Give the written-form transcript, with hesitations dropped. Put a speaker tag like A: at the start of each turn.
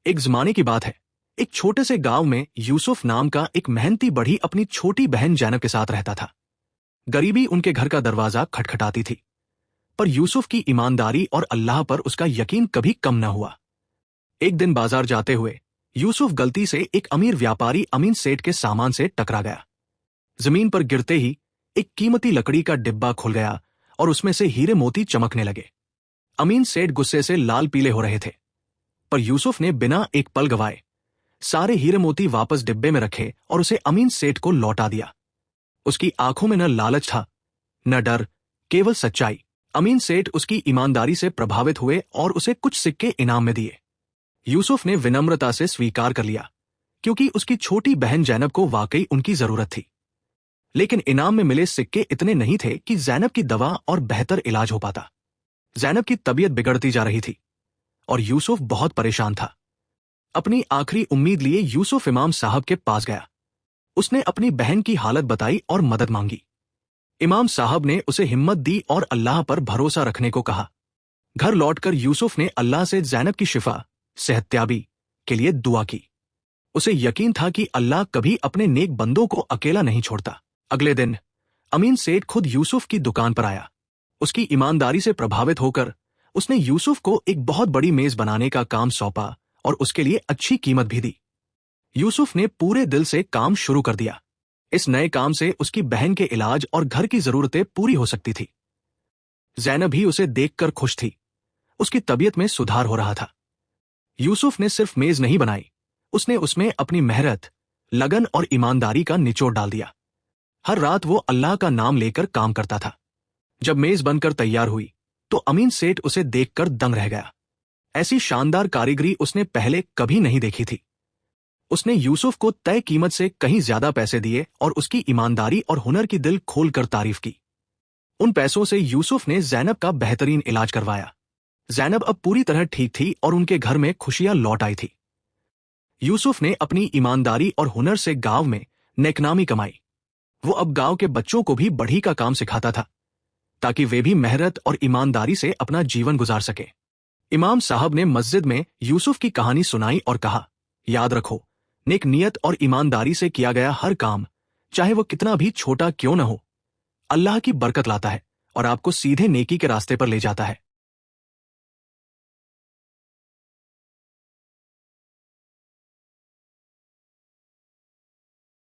A: एक जमाने की बात है। एक छोटे से गांव में यूसुफ नाम का एक मेहनती बढ़ी अपनी छोटी बहन जैनब के साथ रहता था। गरीबी उनके घर का दरवाजा खटखटाती थी, पर यूसुफ की ईमानदारी और अल्लाह पर उसका यकीन कभी कम न हुआ। एक दिन बाजार जाते हुए यूसुफ गलती से एक अमीर व्यापारी अमीन सेठ के सामान से टकरा गया। जमीन पर गिरते ही एक कीमती लकड़ी का डिब्बा खुल गया और उसमें से हीरे मोती चमकने लगे। अमीन सेठ गुस्से से लाल पीले हो रहे थे, पर यूसुफ ने बिना एक पल गवाए सारे हीरे मोती वापस डिब्बे में रखे और उसे अमीन सेठ को लौटा दिया। उसकी आंखों में न लालच था न डर, केवल सच्चाई। अमीन सेठ उसकी ईमानदारी से प्रभावित हुए और उसे कुछ सिक्के इनाम में दिए। यूसुफ ने विनम्रता से स्वीकार कर लिया, क्योंकि उसकी छोटी बहन जैनब को वाकई उनकी जरूरत थी। लेकिन इनाम में मिले सिक्के इतने नहीं थे कि जैनब की दवा और बेहतर इलाज हो पाता। जैनब की तबीयत बिगड़ती जा रही थी और यूसुफ बहुत परेशान था। अपनी आखिरी उम्मीद लिए यूसुफ इमाम साहब के पास गया। उसने अपनी बहन की हालत बताई और मदद मांगी। इमाम साहब ने उसे हिम्मत दी और अल्लाह पर भरोसा रखने को कहा। घर लौटकर यूसुफ ने अल्लाह से जैनब की शिफा, सेहतयाबी के लिए दुआ की। उसे यकीन था कि अल्लाह कभी अपने नेक बंदों को अकेला नहीं छोड़ता। अगले दिन अमीन सेठ खुद यूसुफ की दुकान पर आया। उसकी ईमानदारी से प्रभावित होकर उसने यूसुफ को एक बहुत बड़ी मेज बनाने का काम सौंपा और उसके लिए अच्छी कीमत भी दी। यूसुफ ने पूरे दिल से काम शुरू कर दिया। इस नए काम से उसकी बहन के इलाज और घर की जरूरतें पूरी हो सकती थी। जैनब भी उसे देखकर खुश थी। उसकी तबीयत में सुधार हो रहा था। यूसुफ ने सिर्फ मेज नहीं बनाई, उसने उसमें अपनी मेहनत, लगन और ईमानदारी का निचोड़ डाल दिया। हर रात वो अल्लाह का नाम लेकर काम करता था। जब मेज बनकर तैयार हुई तो अमीन सेठ उसे देखकर दंग रह गया। ऐसी शानदार कारीगरी उसने पहले कभी नहीं देखी थी। उसने यूसुफ को तय कीमत से कहीं ज्यादा पैसे दिए और उसकी ईमानदारी और हुनर की दिल खोलकर तारीफ की। उन पैसों से यूसुफ ने जैनब का बेहतरीन इलाज करवाया। जैनब अब पूरी तरह ठीक थी और उनके घर में खुशियां लौट आई थी। यूसुफ ने अपनी ईमानदारी और हुनर से गांव में नेकनामी कमाई। वो अब गांव के बच्चों को भी बढ़ी का काम सिखाता था, ताकि वे भी मेहनत और ईमानदारी से अपना जीवन गुजार सके। इमाम साहब ने मस्जिद में यूसुफ की कहानी सुनाई और कहा, याद रखो, नेक नियत और ईमानदारी से किया गया हर काम, चाहे वो कितना भी छोटा क्यों न हो, अल्लाह की बरकत लाता है और आपको सीधे नेकी के रास्ते पर ले जाता है।